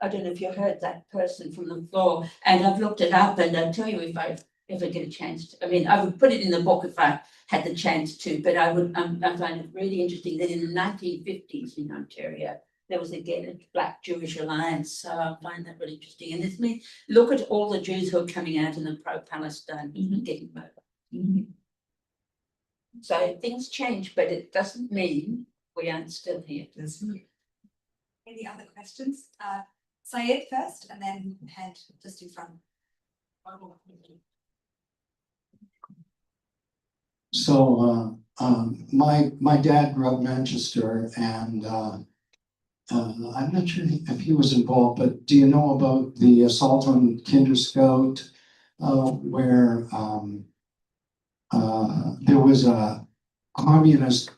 I don't know if you heard that person from the floor, and I've looked it up, and I'll tell you if I ever get a chance to, I mean, I would put it in the book if I had the chance to, but I would, I find it really interesting that in the 1950s in Ontario, there was again a Black Jewish Alliance. So I find that really interesting. And it's me, look at all the Jews who are coming out in the pro-Palestine movement getting over. So things change, but it doesn't mean we aren't still here. Any other questions? Syed first, and then hand just in front. So my dad grew up in Manchester, and I'm not sure if he was involved, but do you know about the assault on Kinderscout, where there was a communist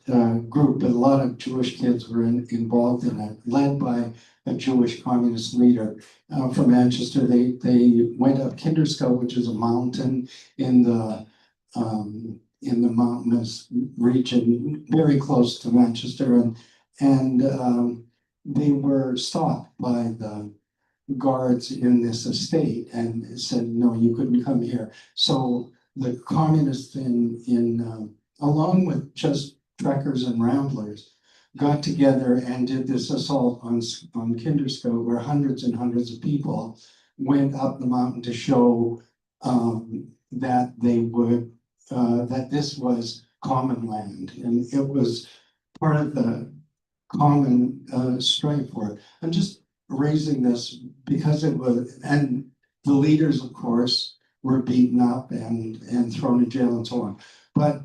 group, but a lot of Jewish kids were involved in it, led by a Jewish communist leader from Manchester. They went up Kinderscout, which is a mountain in the mountainous region, very close to Manchester, and they were stopped by the guards in this estate and said, no, you couldn't come here. So the communists in along with just trekkers and ramblers, got together and did this assault on Kinderscoat, where hundreds and hundreds of people went up the mountain to show that they would that this was common land, and it was part of the common strife for it. I'm just raising this because it was, and the leaders, of course, were beaten up and thrown in jail and so on. But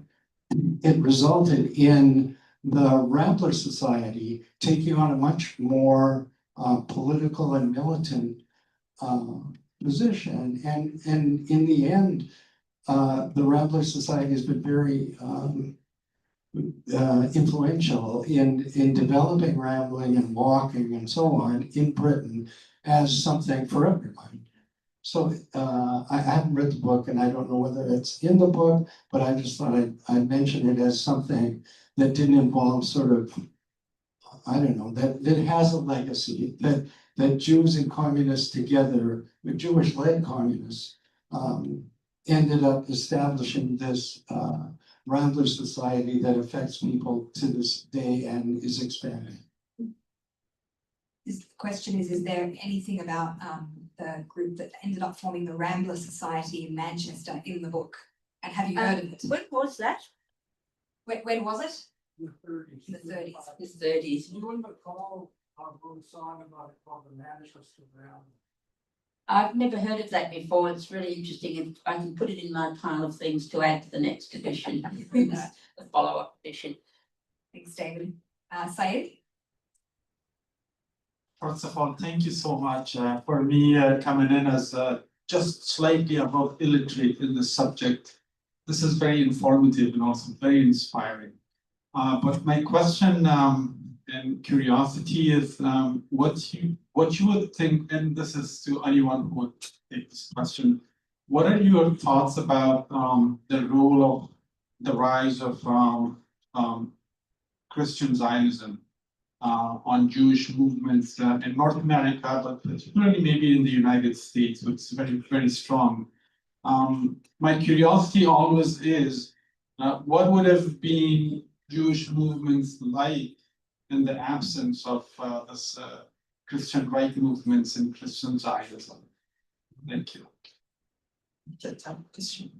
it resulted in the Rambler Society taking on a much more political and militant position. And in the end, the Rambler Society has been very influential in developing rambling and walking and so on in Britain as something for everyone. So I haven't read the book, and I don't know whether it's in the book, but I just thought I'd mention it as something that didn't involve sort of, I don't know, that has a legacy, that Jews and communists together, with Jewish-led communists, ended up establishing this Rambler Society that affects people to this day and is expanding. The question is there anything about the group that ended up forming the Rambler Society in Manchester in the book? And have you heard of it? When was that? When was it? The 30s. In the 30s. The 30s. You wouldn't recall a song about it called The Manchester Rambler. I've never heard of that before. It's really interesting, and I can put it in my pile of things to add to the next edition, the follow-up edition. Thanks, David. Syed? First of all, thank you so much for me coming in as just slightly above illiterate in this subject. This is very informative and also very inspiring. But my question and curiosity is what you would think, and this is to anyone who would take this question, what are your thoughts about the role of the rise of Christian Zionism on Jewish movements in North America, but particularly maybe in the United States, which is very, very strong. My curiosity always is, what would have been Jewish movements like in the absence of this Christian right movements and Christian Zionism? Thank you. That's a question.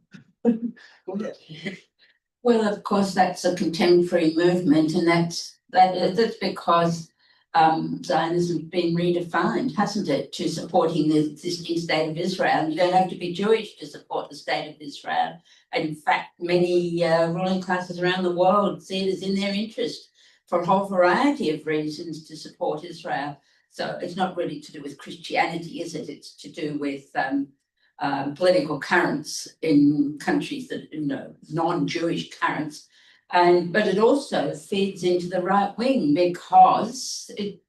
Go ahead. Well, of course, that's a contemporary movement, and that's because Zionism has been redefined, hasn't it, to supporting the existing state of Israel. You don't have to be Jewish to support the state of Israel. And in fact, many ruling classes around the world see it as in their interest for a whole variety of reasons to support Israel. So it's not really to do with Christianity, is it? It's to do with political currents in countries that, non-Jewish currents. But it also feeds into the right wing because right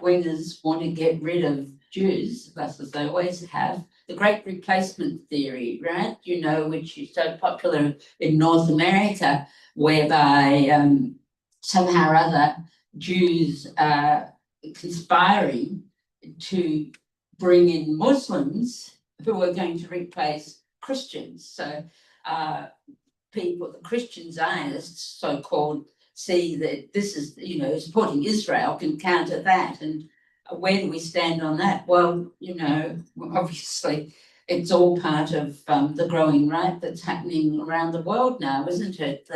wingers want to get rid of Jews, that's what they always have. The Great Replacement theory, right? Which is so popular in North America, whereby somehow or other Jews are conspiring to bring in Muslims who are going to replace Christians. So people, the Christian Zionists, so-called, see that this is, supporting Israel can counter that. And where do we stand on that? Well, obviously it's all part of the growing right that's happening around the world now, isn't it?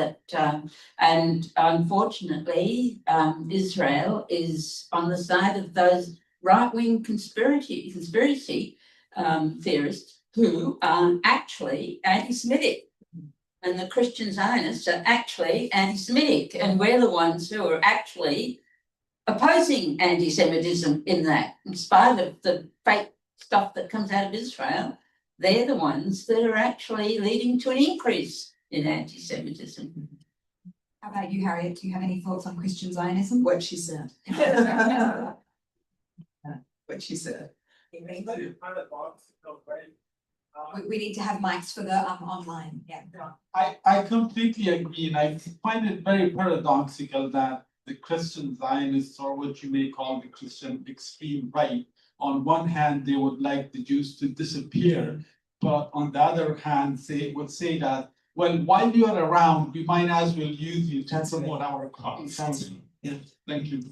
And unfortunately, Israel is on the side of those right-wing conspiracy theorists who are actually anti-Semitic. And the Christian Zionists are actually anti-Semitic, and we're the ones who are actually opposing anti-Semitism in that. In spite of the fake stuff that comes out of Israel, they're the ones that are actually leading to an increase in anti-Semitism. How about you, Harriet? Do you have any thoughts on Christian Zionism? What she said. What she said. We need to have mics for the online, yeah. I completely agree, and I find it very paradoxical that the Christian Zionists, or what you may call the Christian extreme right, on one hand, they would like the Jews to disappear, but on the other hand, would say that, well, while you are around, we might as well use you to support our cause. Yeah. Thank you.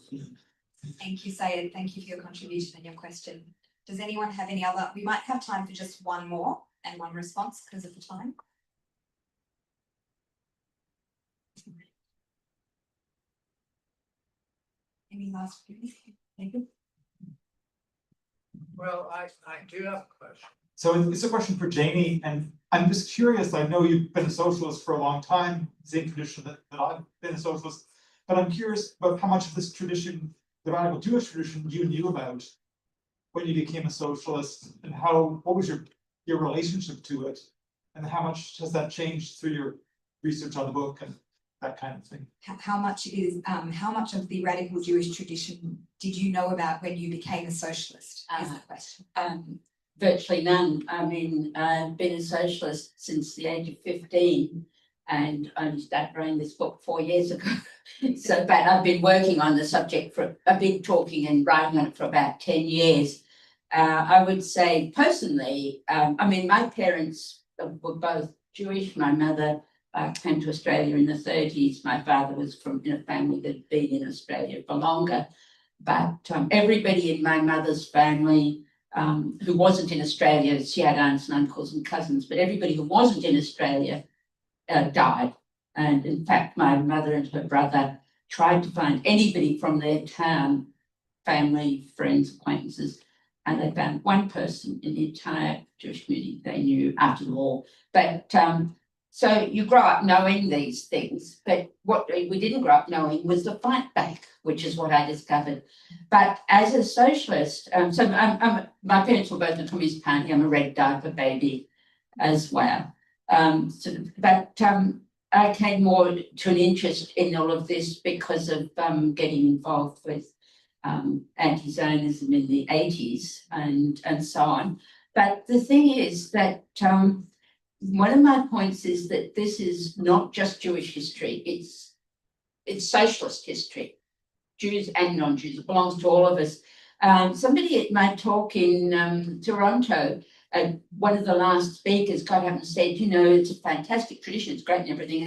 Thank you, Sayed. Thank you for your contribution and your question. Does anyone have any other? We might have time for just one more and one response because of the time. Any last few? Thank you. Well, I do have a question. So it's a question for Janey, and I'm just curious. I know you've been a socialist for a long time, same tradition that I've been a socialist, but I'm curious about how much of this tradition, the radical Jewish tradition, you knew about when you became a socialist, and what was your relationship to it, and how much has that changed through your research on the book and that kind of thing? How much of the radical Jewish tradition did you know about when you became a socialist? Is the question. Virtually none. I mean, I've been a socialist since the age of 15, and I only started writing this book 4 years ago. But I've been working on the subject I've been talking and writing on it for about 10 years. I would say personally, my parents were both Jewish. My mother came to Australia in the 30s. My father was from a family that had been in Australia for longer. But everybody in my mother's family who wasn't in Australia, she had aunts and uncles and cousins, but everybody who wasn't in Australia died. And in fact, my mother and her brother tried to find anybody from their town, family, friends, acquaintances, and they found one person in the entire Jewish community they knew after the war. But so you grow up knowing these things, but what we didn't grow up knowing was the fight back, which is what I discovered. But as a socialist, my parents were both in the Communist Party. I'm a red diaper baby as well. I came more to an interest in all of this because of getting involved with anti-Zionism in the 80s and so on. But the thing is that one of my points is that this is not just Jewish history, it's socialist history, Jews and non-Jews. It belongs to all of us. Somebody at my talk in Toronto one of the last speakers got up and said, you know, it's a fantastic tradition, it's great and everything,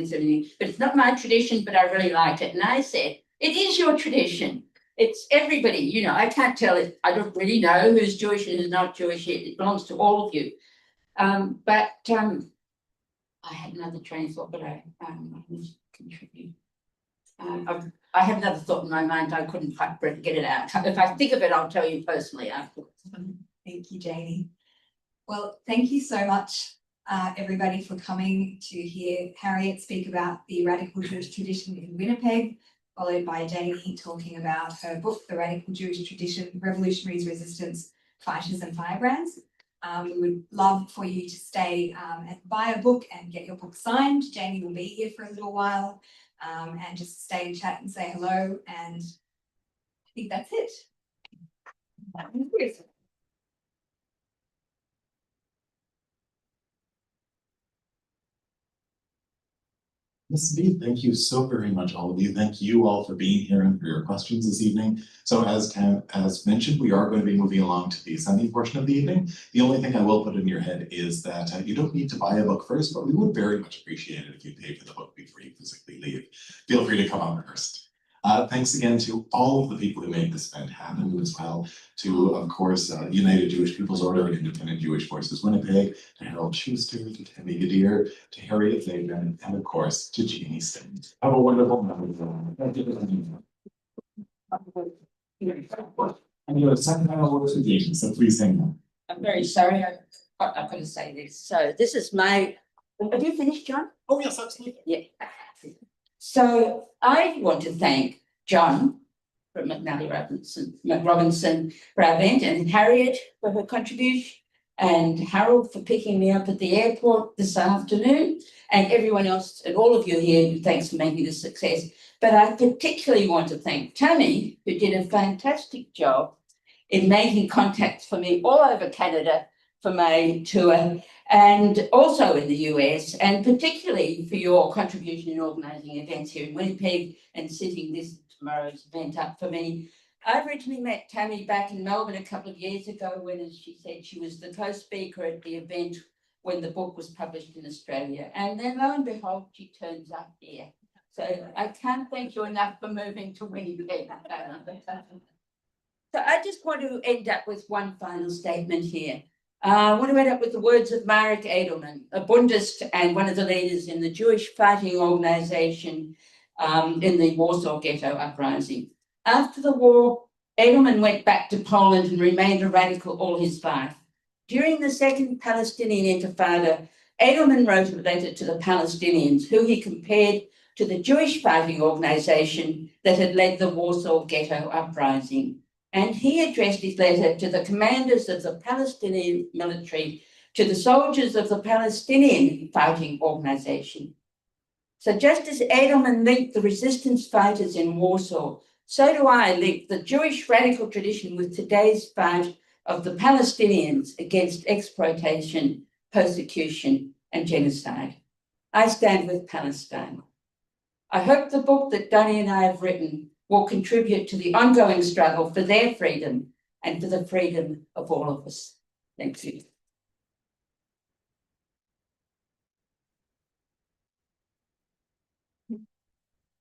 but it's not my tradition, but I really like it. And I said, it is your tradition. It's everybody, you know, I can't tell it. I don't really know who's Jewish and who's not Jewish yet. It belongs to all of you. I had another train of thought, but I contribute. I have another thought in my mind. I couldn't quite get it out. If I think of it, I'll tell you personally afterwards. Thank you, Janey. Well, thank you so much, everybody, for coming to hear Harriet speak about the radical Jewish tradition in Winnipeg, followed by Janey talking about her book, The Radical Jewish Tradition, Revolutionaries, Resistance, Fighters and Firebrands. We would love for you to stay and buy a book and get your book signed. Janey will be here for a little while and just stay and chat and say hello. And I think that's it. Yes, indeed. Thank you so very much, all of you. Thank you all for being here and for your questions this evening. So as mentioned, we are going to be moving along to the Sunday portion of the evening. The only thing I will put in your head is that you don't need to buy a book first, but we would very much appreciate it if you pay for the book before you physically leave. Feel free to come on first. Thanks again to all of the people who made this event happen as well. To, of course, United Jewish People's Order and Independent Jewish Voices Winnipeg, to Harold Schuster, to Tami Gadir, to Harriet Zaidman, and of course to Janey Stone. Have a wonderful night. And you have a second final words of Janey, so please hang on. I'm very sorry, I'm going to say this. So this is my, have you finished, John? Oh, yes, absolutely. Yeah. So I want to thank John from Robinson for our event, and Harriet for her contribution, and Harold for picking me up at the airport this afternoon, and everyone else and all of you here, thanks for making this a success. But I particularly want to thank Tami, who did a fantastic job in making contacts for me all over Canada for my tour, and also in the US, and particularly for your contribution in organising events here in Winnipeg and setting this tomorrow's event up for me. I originally met Tami back in Melbourne a couple of years ago when, as she said, she was the co-speaker at the event when the book was published in Australia. And then lo and behold, she turns up here. So I can't thank you enough for moving to Winnipeg. So I just want to end up with one final statement here. I want to end up with the words of Marek Edelman, a Bundist and one of the leaders in the Jewish fighting organisation in the Warsaw Ghetto uprising. After the war, Edelman went back to Poland and remained a radical all his life. During the Second Palestinian Intifada, Edelman wrote a letter to the Palestinians, who he compared to the Jewish fighting organisation that had led the Warsaw Ghetto uprising. And he addressed his letter to the commanders of the Palestinian military, to the soldiers of the Palestinian fighting organisation. So just as Edelman linked the resistance fighters in Warsaw, so do I link the Jewish radical tradition with today's fight of the Palestinians against exploitation, persecution, and genocide. I stand with Palestine. I hope the book that Donny and I have written will contribute to the ongoing struggle for their freedom and for the freedom of all of us. Thank you.